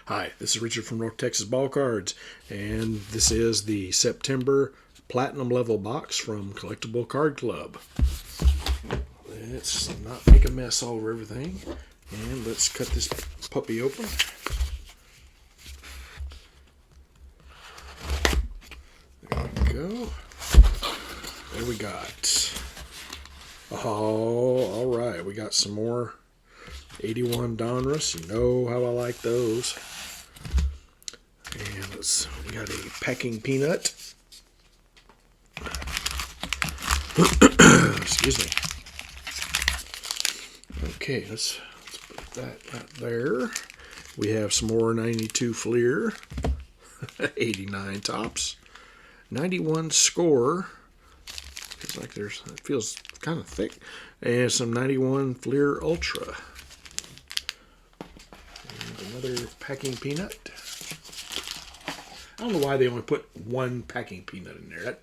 Hi, this is Richard from North Texas Ball Cards, and this is the September Platinum level box from Collectible Card Club. Let's not make a mess all over everything, and let's cut this puppy open. There we go. There we got. Oh, all right. We got some more 81 Donruss. You know how I like those. And we got a packing peanut. Excuse me. Okay, let's put that right there. We have some more 92 Fleer, 89 Tops, 91 Score. It feels kind of thick, and some 91 Fleer Ultra. And another packing peanut. I don't know why they only put one packing peanut in there. That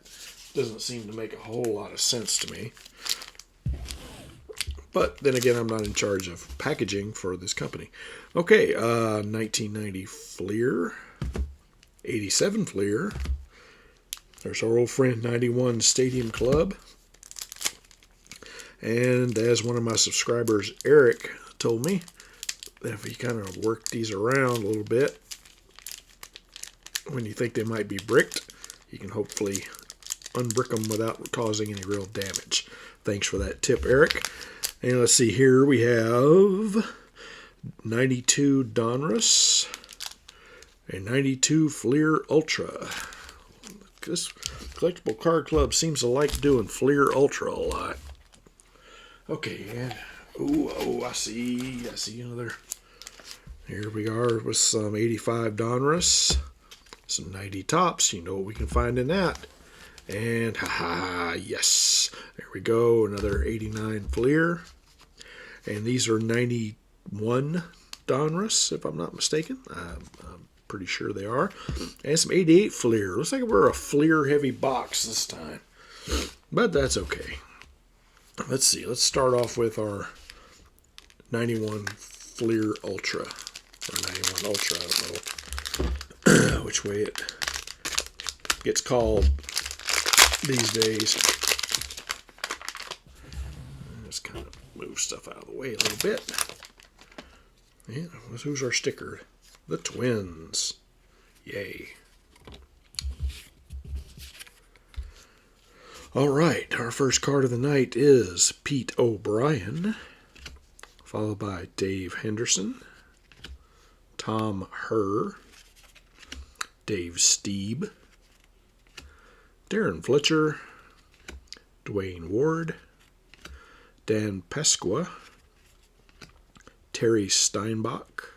doesn't seem to make a whole lot of sense to me. But then again, I'm not in charge of packaging for this company. Okay, 1990 Fleer, 87 Fleer. There's our old friend 91 Stadium Club. And as one of my subscribers, Eric, told me, that if you kind of work these around a little bit, when you think they might be bricked, you can hopefully unbrick them without causing any real damage. Thanks for that tip, Eric. And let's see here, we have 92 Donruss and 92 Fleer Ultra. This Collectible Card Club seems to like doing Fleer Ultra a lot. Okay, and I see another. Here we are with some 85 Donruss. Some 90 Tops, you know what we can find in that. And yes, there we go, another 89 Fleer. And these are 91 Donruss, if I'm not mistaken. I'm pretty sure they are. And some 88 Fleer. Looks like we're a Fleer heavy box this time, but that's okay. Let's see, let's start off with our 91 Fleer Ultra, or 91 Ultra, I don't know which way it gets called these days. Just kind of move stuff out of the way a little bit. Yeah, who's our sticker? The Twins. Yay. All right, our first card of the night is Pete O'Brien, followed by Dave Henderson, Tom Herr, Dave Steeb, Darren Fletcher, Dwayne Ward, Dan Pesqua, Terry Steinbach,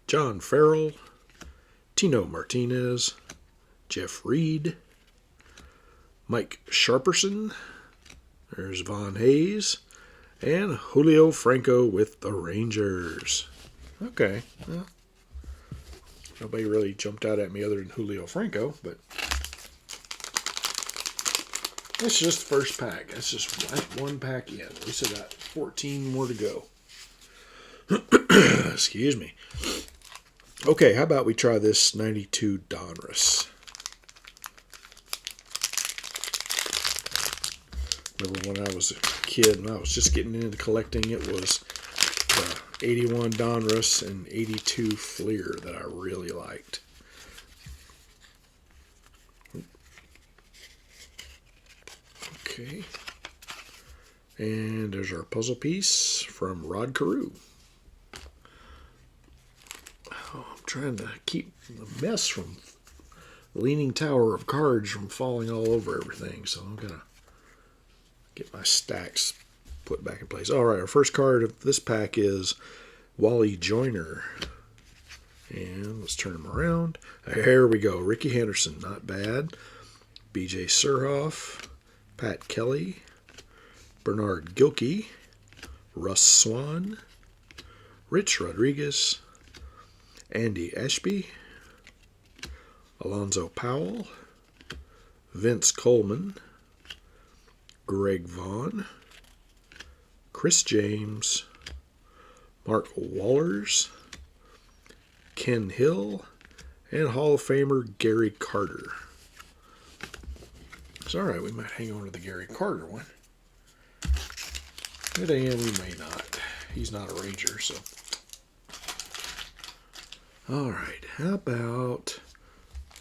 John Farrell, Tino Martinez, Jeff Reed, Mike Sharperson, there's Von Hayes, and Julio Franco with the Rangers. Okay, well, nobody really jumped out at me other than Julio Franco, but that's just the first pack. That's just one pack in. We still got 14 more to go. Excuse me. Okay, how about we try this 92 Donruss? Remember when I was a kid and I was just getting into collecting, it was 81 Donruss and 82 Fleer that I really liked. Okay. And there's our puzzle piece from Rod Carew. Oh, I'm trying to keep the mess from the Leaning Tower of Cards from falling all over everything, so I'm going to get my stacks put back in place. All right, our first card of this pack is Wally Joyner. And let's turn him around. There we go. Ricky Henderson, not bad. BJ Surhoff, Pat Kelly, Bernard Gilkey, Russ Swan, Rich Rodriguez, Andy Ashby, Alonzo Powell, Vince Coleman, Greg Vaughn, Chris James, Mark Wallers, Ken Hill, and Hall of Famer Gary Carter. It's alright, we might hang on to the Gary Carter one. And we may not. He's not a Ranger, so. Alright, how about,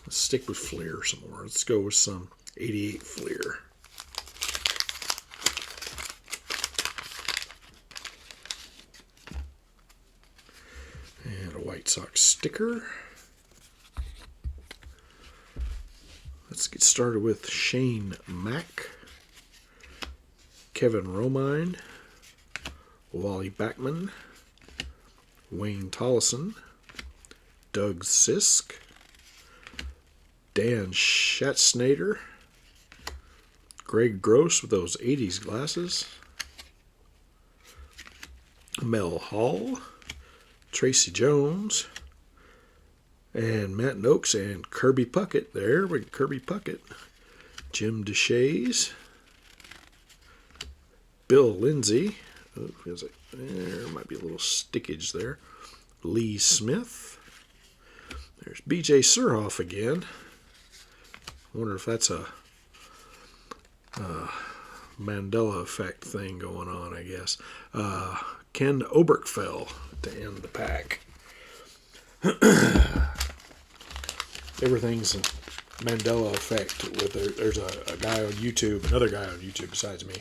let's stick with Fleer some more. Let's go with some 88 Fleer. And a White Sox sticker. Let's get started with Shane Mack, Kevin Romine, Wally Backman, Wayne Tollison, Doug Sisk, Dan Schatznader, Greg Gross with those 80s glasses, Mel Hall, Tracy Jones, and Matt Noakes and Kirby Puckett. There we go, Kirby Puckett. Jim DeShays, Bill Lindsay. Oh, there might be a little stickage there. Lee Smith. There's BJ Surhoff again. I wonder if that's a Mandela effect thing going on, I guess. Ken Oberkfell to end the pack. Everything's a Mandela effect. With there's a guy on YouTube, another guy on YouTube besides me,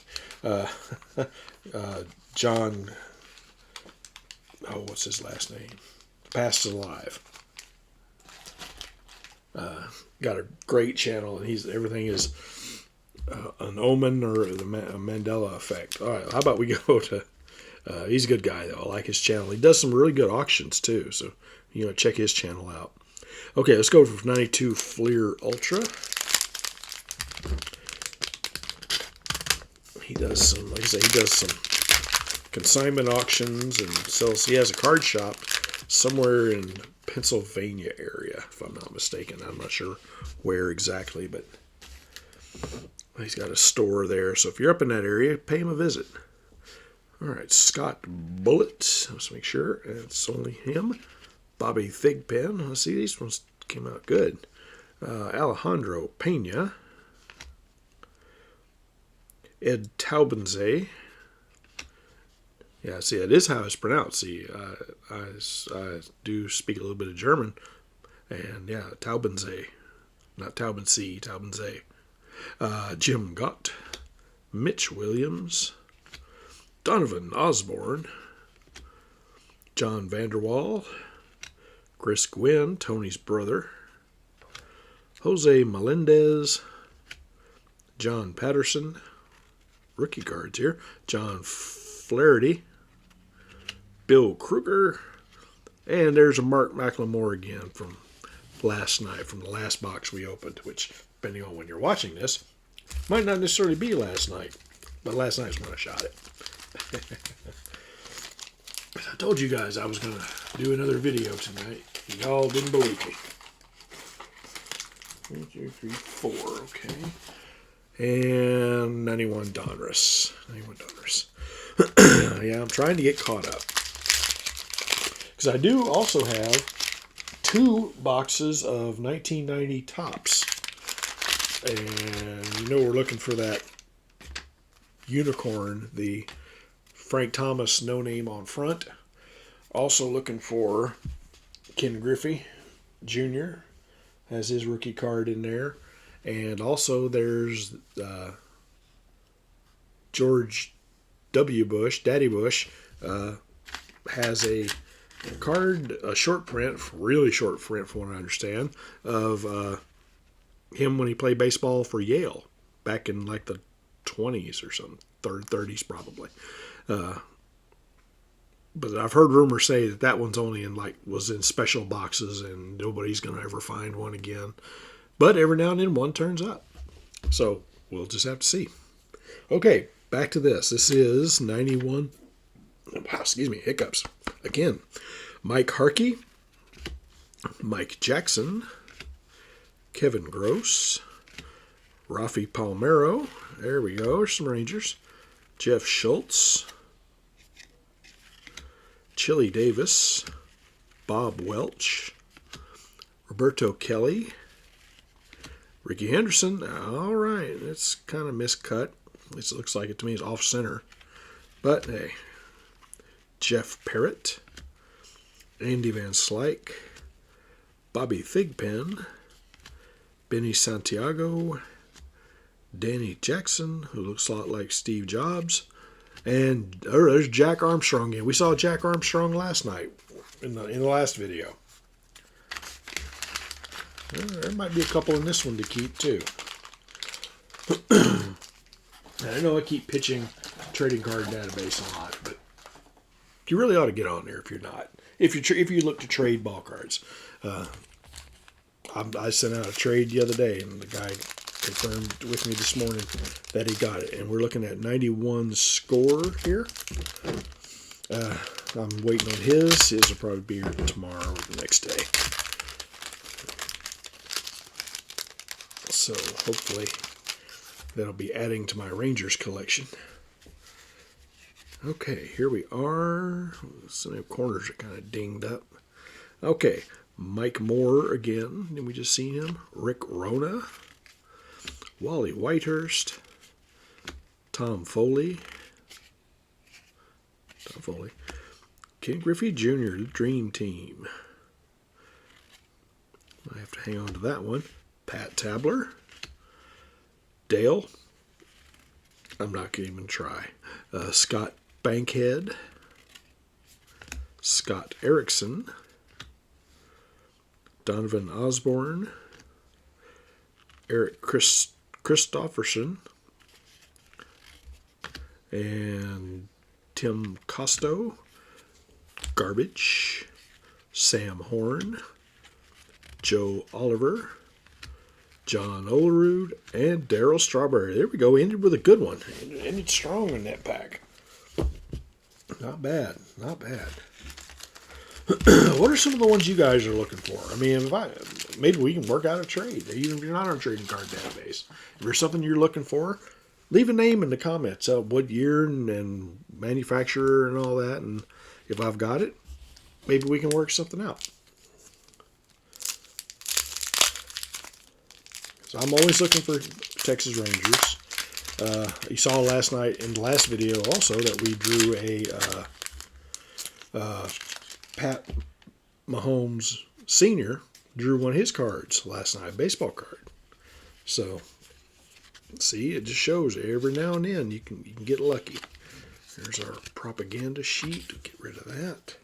John. Oh, what's his last name? Past Alive. Got a great channel, and everything is an omen or the Mandela effect. All right, how about we go to? He's a good guy though. I like his channel. He does some really good auctions too, so check his channel out. Okay, let's go for 92 Fleer Ultra. He does some, like I say, he does some consignment auctions and sells. He has a card shop somewhere in Pennsylvania area, if I'm not mistaken. I'm not sure where exactly, but he's got a store there. So if you're up in that area, pay him a visit. All right, Scott Bullitt. Let's make sure it's only him. Bobby Thigpen. Let's see, these ones came out good. Alejandro Pena. Ed Taubensee. Yeah, see, that is how it's pronounced. See, I do speak a little bit of German. And yeah, Taubensee. Not Taubensee, Taubensee. Jim Gott. Mitch Williams. Donovan Osborne. John Vanderwall. Chris Gwynn, Tony's brother. Jose Melendez. John Patterson. Rookie cards here. John Flaherty. Bill Kruger. And there's a Mark McLemore again from last night, from the last box we opened, which, depending on when you're watching this, might not necessarily be last night. But last night's when I shot it. I told you guys I was going to do another video tonight. Y'all didn't believe me. 1, 2, 3, 4, okay. And 91 Donruss. 91 Donruss. Yeah, I'm trying to get caught up. Because I do also have 2 boxes of 1990 Topps. And we're looking for that unicorn, the Frank Thomas no name on front. Also looking for Ken Griffey Jr. has his rookie card in there. And also there's George W. Bush, Daddy Bush, has a card, a short print, really short print from what I understand, of him when he played baseball for Yale back in like the 20s or something, 30s probably. But I've heard rumors say that one's only was in special boxes and nobody's going to ever find one again. But every now and then one turns up. So we'll just have to see. Okay, back to this. This is 91. Wow, excuse me, hiccups. Again, Mike Harkey, Mike Jackson, Kevin Gross, Rafi Palmeiro. There we go. There's some Rangers. Jeff Schultz, Chili Davis, Bob Welch, Roberto Kelly, Ricky Henderson. All right, it's kind of miscut. At least it looks like it to me. It's off center. But hey, Jeff Parrott, Andy Van Slyke, Bobby Thigpen, Benny Santiago, Danny Jackson, who looks a lot like Steve Jobs, and there's Jack Armstrong again. We saw Jack Armstrong last night in the last video. There might be a couple in this one to keep too. I know I keep pitching trading card database a lot, but you really ought to get on there if you're not. If you look to trade ball cards. I sent out a trade the other day, and the guy confirmed with me this morning that he got it. And we're looking at 91 score here. I'm waiting on his. His will probably be here tomorrow or the next day. So hopefully that'll be adding to my Rangers collection. Okay, here we are. Some of the corners are kind of dinged up. Okay, Mike Moore again. Did we just see him? Rick Rona, Wally Whitehurst, Tom Foley, Ken Griffey Jr., the Dream Team. I have to hang on to that one. Pat Tabler, Dale. I'm not going to even try. Scott Bankhead, Scott Erickson, Donovan Osborne, Eric Christofferson, and Tim Costo, Garbage, Sam Horn, Joe Oliver, John Olerud, and Darryl Strawberry. There we go. Ended with a good one. Ended strong in that pack. Not bad. Not bad. What are some of the ones you guys are looking for? I mean, maybe we can work out a trade. Even if you're not on a trading card database. If there's something you're looking for, leave a name in the comments. What year and manufacturer and all that. And if I've got it, maybe we can work something out. So I'm always looking for Texas Rangers. You saw last night in the last video also that we drew a Pat Mahomes Sr. drew one of his cards last night, a baseball card. So, see, it just shows every now and then you can get lucky. There's our propaganda sheet. Get rid of that.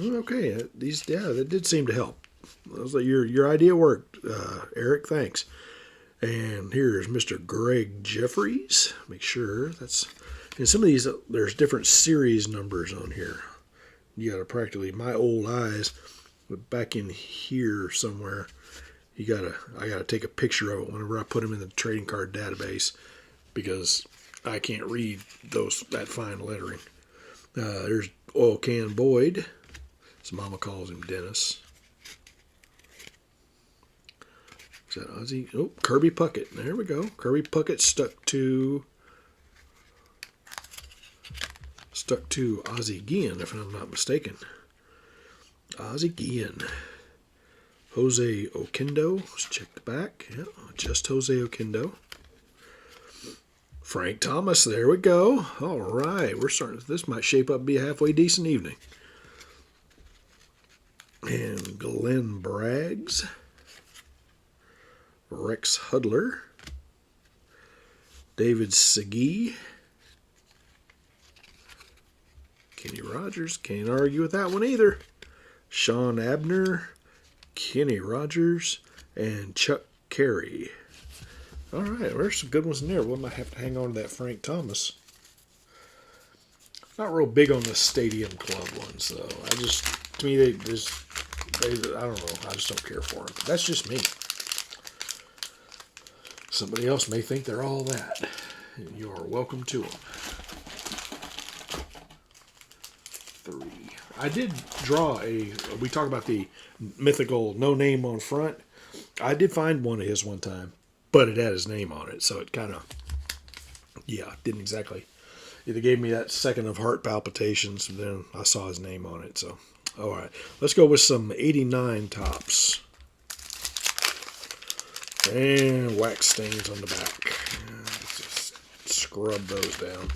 Okay, that did seem to help. That was like your idea worked, Eric. Thanks. And here's Mr. Greg Jeffries. Make sure that's. And some of these, there's different series numbers on here. You got to practically, my old eyes, but back in here somewhere, I got to take a picture of it whenever I put them in the trading card database because I can't read that fine lettering. There's Oil Can Boyd. His mama calls him Dennis. Is that Ozzy? Oh, Kirby Puckett. There we go. Kirby Puckett stuck to Ozzie Guillen, if I'm not mistaken. Ozzie Guillen. Jose Oquendo. Let's check the back. Yeah, just Jose Oquendo. Frank Thomas. There we go. All right. This might shape up to be a halfway decent evening. And Glenn Braggs. Rex Hudler, David Segui, Kenny Rogers, can't argue with that one either. Sean Abner, Kenny Rogers, and Chuck Carey. All right, there's some good ones in there. We might have to hang on to that Frank Thomas. Not real big on the Stadium Club ones, though. To me, I don't know. I just don't care for them. That's just me. Somebody else may think they're all that. And you are welcome to them. 3. I did draw we talk about the mythical no name on front. I did find one of his one time, but it had his name on it. So it kind of, didn't exactly. It gave me that second of heart palpitations, and then I saw his name on it. So All right, let's go with some 89 tops. And wax stains on the back. Let's just scrub those down.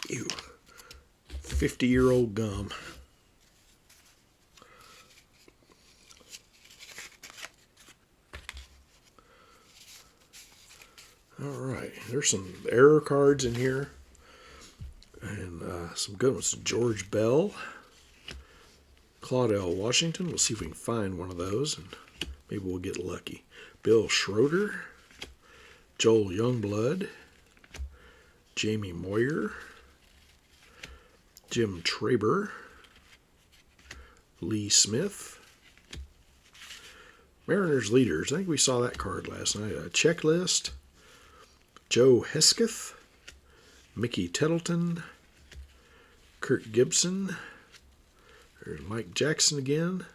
Ew. 50-year-old gum. All right, there's some error cards in here. And some good ones. George Bell. Claudel Washington. We'll see if we can find one of those, and maybe we'll get lucky. Bill Schroeder. Joel Youngblood. Jamie Moyer. Jim Traber. Lee Smith. Mariners Leaders. I think we saw that card last night. A Checklist. Joe Hesketh. Mickey Tettleton. Kirk Gibson. There's Mike Jackson again.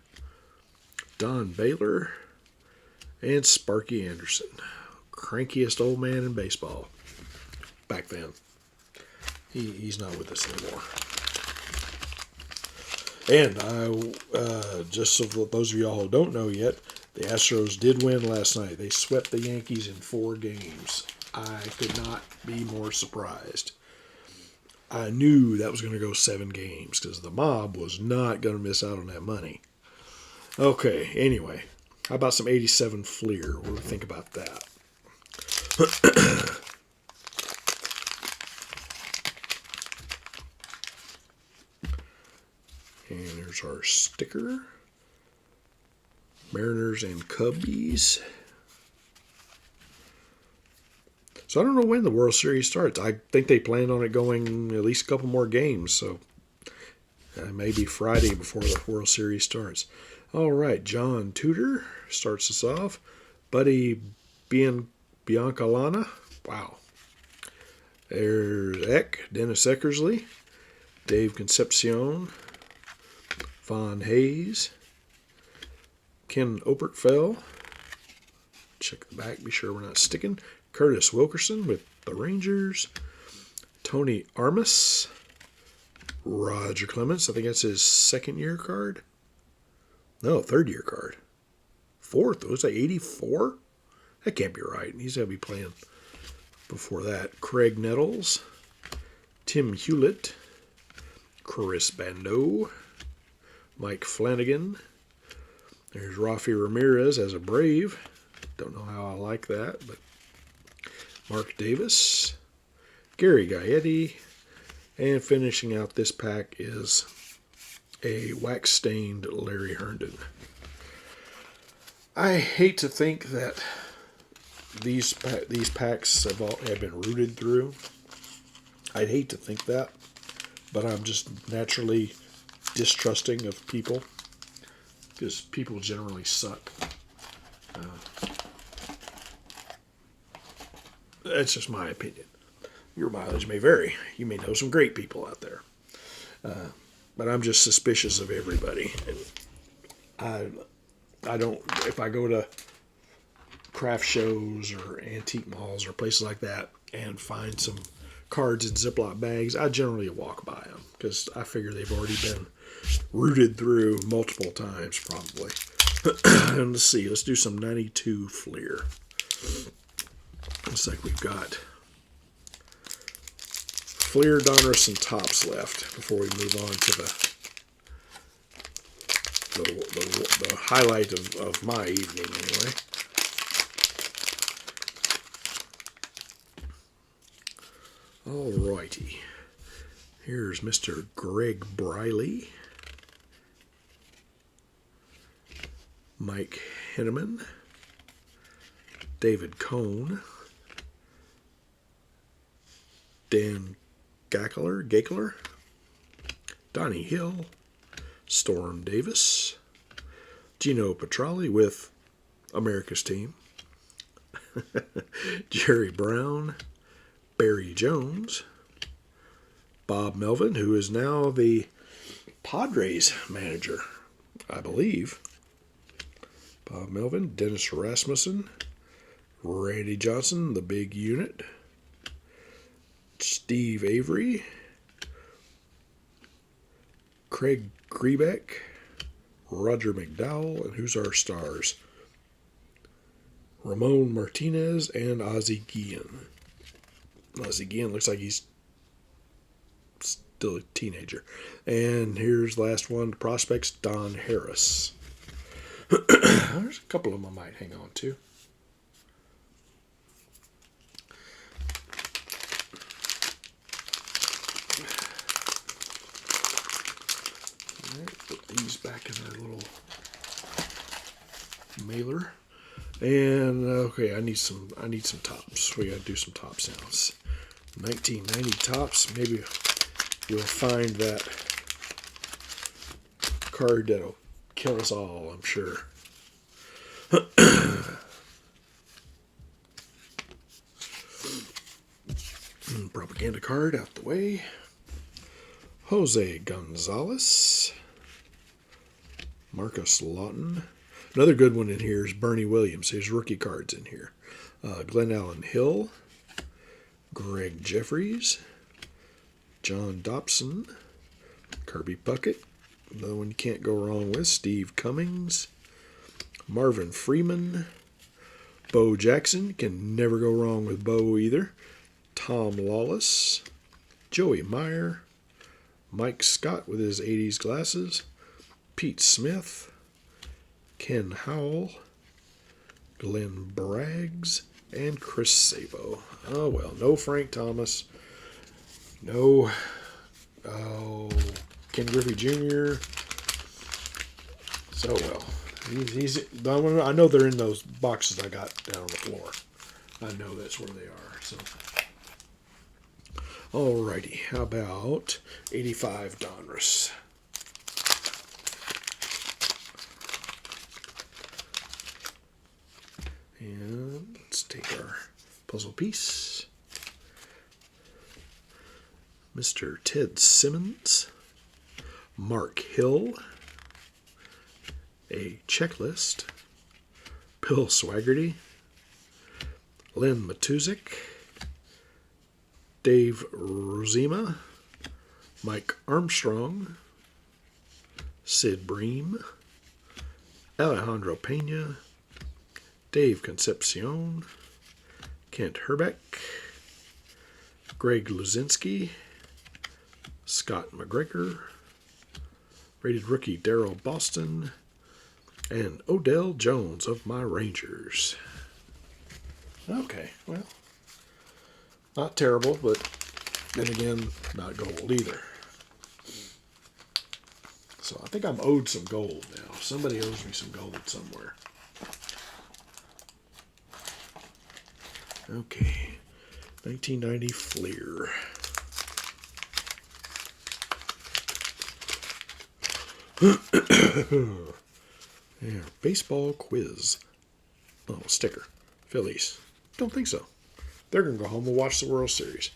Don Baylor. And Sparky Anderson. Crankiest old man in baseball. Back then. He's not with us anymore. And just so those of y'all who don't know yet, the Astros did win last night. They swept the Yankees in 4 games. I could not be more surprised. I knew that was going to go 7 games because the mob was not going to miss out on that money. Okay, anyway, how about some 87 Fleer? What do we think about that? And there's our sticker. Mariners and Cubbies. So I don't know when the World Series starts. I think they planned on it going at least a couple more games. So maybe Friday before the World Series starts. All right, John Tudor starts us off. Buddy Biancalana. Wow. There's Dennis Eckersley. Dave Concepcion. Von Hayes. Ken Obertfell. Check the back, be sure we're not sticking. Curtis Wilkerson with the Rangers. Tony Armas. Roger Clemens. I think that's his 2nd-year card. No, 3rd-year card. 4th. Was that 84? That can't be right. He's got to be playing before that. Craig Nettles. Tim Hewlett. Chris Bando. Mike Flanagan. There's Rafi Ramirez as a Brave. Don't know how I like that, but Mark Davis, Gary Gaetti, and finishing out this pack is a wax-stained Larry Herndon. I hate to think that these packs have been rooted through. I'd hate to think that, but I'm just naturally distrusting of people because people generally suck. That's just my opinion. Your mileage may vary. You may know some great people out there. But I'm just suspicious of everybody. And I don't, if I go to craft shows or antique malls or places like that and find some cards in Ziploc bags, I generally walk by them because I figure they've already been rooted through multiple times probably. And let's see, let's do some 92 Fleer. Looks like we've got Fleer, Donruss, and Tops left before we move on to the highlight of my evening, anyway. Alrighty. Here's Mr. Greg Briley. Mike Henneman. David Cohn. Dan Gackler, Donnie Hill, Storm Davis, Gino Petralli with America's Team, Jerry Brown, Barry Jones, Bob Melvin, who is now the Padres manager, I believe. Bob Melvin, Dennis Rasmussen, Randy Johnson, the big unit, Steve Avery, Craig Grebeck, Roger McDowell, and who's our stars? Ramon Martinez and Ozzie Guillen. Ozzie Guillen looks like he's still a teenager. And here's the last one, the prospects, Don Harris. There's a couple of them I might hang on to. All right, put these back in their little mailer. And okay, I need some tops. We gotta do some top sounds. 1990 tops. Maybe you'll find that card that'll kill us all, I'm sure. Propaganda card out the way. Jose Gonzalez. Marcus Lawton. Another good one in here is Bernie Williams. His rookie cards in here. Glenn Allen Hill. Greg Jeffries. John Dobson. Kirby Puckett. Another one you can't go wrong with. Steve Cummings. Marvin Freeman. Bo Jackson. Can never go wrong with Bo either. Tom Lawless. Joey Meyer. Mike Scott with his 80s glasses. Pete Smith. Ken Howell. Glenn Braggs. And Chris Sabo. Oh, well, no Frank Thomas. No Ken Griffey Jr. So, well, I know they're in those boxes I got down on the floor. I know that's where they are. So, alrighty, how about 85 Donruss? And let's take our puzzle piece. Mr. Ted Simmons. Mark Hill. A checklist. Bill Swaggerty. Len Matuzik. Dave Rozema. Mike Armstrong. Sid Bream. Alejandro Pena. Dave Concepcion. Kent Herbeck. Greg Luzinski. Scott McGregor. Rated rookie Darrell Boston. And Odell Jones of my Rangers. Okay, well, not terrible, but then again, not gold either. So I think I'm owed some gold now. Somebody owes me some gold somewhere. Okay, 1990 Fleer. Yeah, baseball quiz. Oh, sticker. Phillies. Don't think so. They're going to go home and watch the World Series.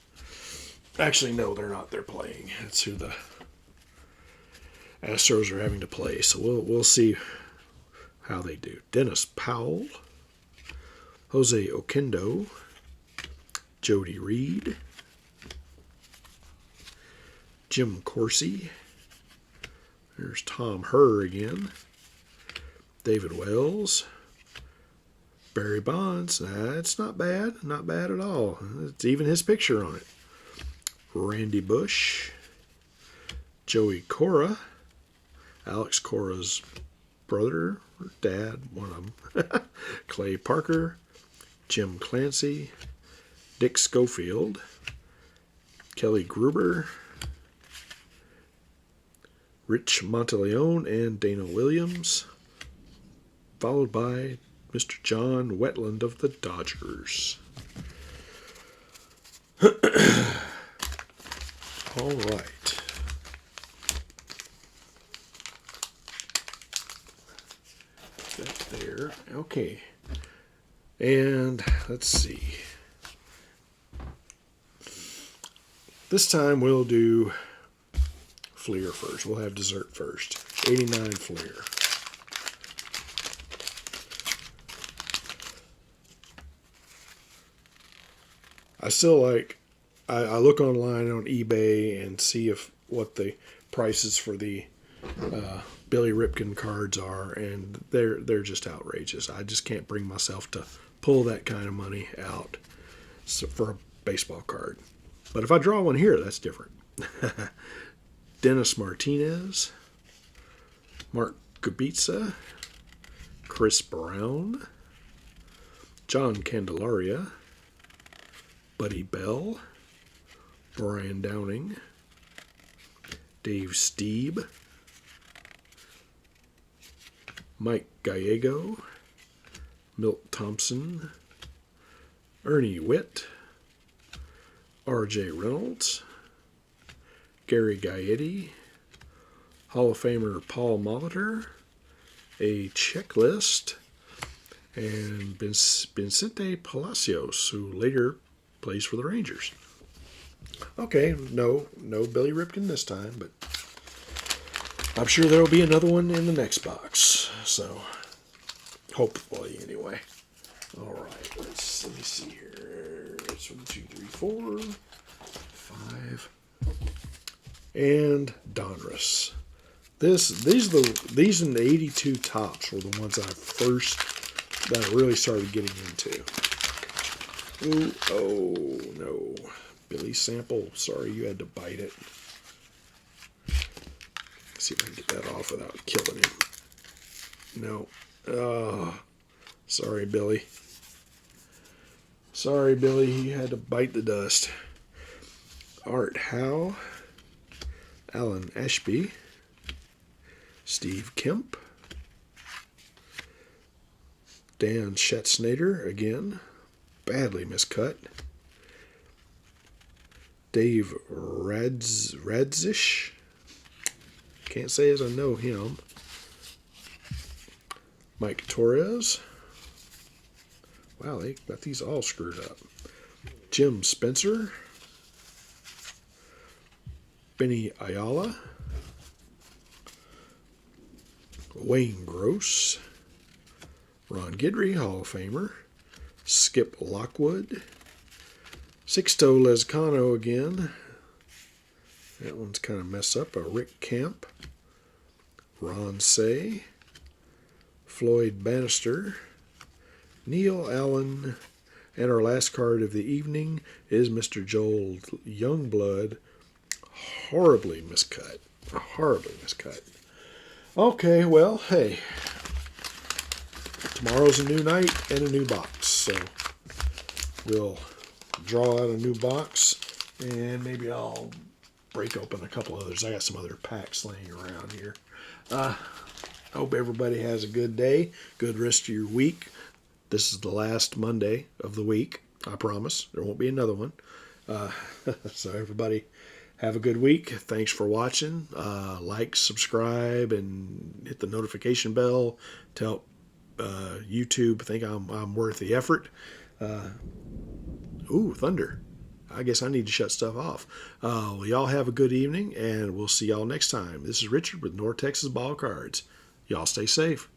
Actually, no, they're not. They're playing. That's who the Astros are having to play. So we'll see how they do. Dennis Powell. Jose Oquendo. Jody Reed. Jim Corsi. There's Tom Herr again. David Wells. Barry Bonds. That's not bad. Not bad at all. It's even his picture on it. Randy Bush. Joey Cora. Alex Cora's brother or dad, one of them. Clay Parker. Jim Clancy. Dick Schofield. Kelly Gruber. Rich Monteleone and Dana Williams, followed by Mr. John Wetland of the Dodgers. All right. That there. Okay. And let's see. This time we'll do Fleer first. We'll have dessert first. 89 Fleer. I still like, I look online on eBay and see if what the prices for the Billy Ripken cards are, and they're just outrageous. I just can't bring myself to pull that kind of money out for a baseball card. But if I draw one here, that's different. Dennis Martinez, Mark Kubica, Chris Brown, John Candelaria, Buddy Bell, Brian Downing, Dave Steeb, Mike Gallego, Milt Thompson, Ernie Witt, R.J. Reynolds, Gary Gaetti, Hall of Famer Paul Molitor, a checklist, and Vicente Palacios, who later plays for the Rangers. Okay, no Billy Ripken this time, but I'm sure there will be another one in the next box. So, hopefully, anyway. All right, let me see here. It's 1, 2, 3, 4, 5, and Donruss. These and the 82 tops were the ones that I really started getting into. Ooh, oh no, Billy Sample. Sorry, you had to bite it. Let's see if I can get that off without killing him. No. Oh, sorry, Billy. Sorry, Billy. You had to bite the dust. Art Howe, Alan Ashby, Steve Kemp, Dan Schatznader again, badly miscut. Dave Radzish, can't say as I know him. Mike Torres. Wow, they got these all screwed up. Jim Spencer, Benny Ayala, Wayne Gross, Ron Guidry, Hall of Famer, Skip Lockwood, Sixto Lezcano again. That one's kind of messed up. Rick Camp, Ron Say, Floyd Bannister, Neil Allen, and our last card of the evening is Mr. Joel Youngblood. Horribly miscut. Horribly miscut. Okay, well, hey. Tomorrow's a new night and a new box. So we'll draw out a new box, and maybe I'll break open a couple others. I got some other packs laying around here. Hope everybody has a good day, good rest of your week. This is the last Monday of the week. I promise. There won't be another one. So everybody have a good week. Thanks for watching. Like, subscribe, and hit the notification bell to help YouTube think I'm worth the effort. Ooh, thunder. I guess I need to shut stuff off. Well, y'all have a good evening, and we'll see y'all next time. This is Richard with North Texas Ball Cards. Y'all stay safe.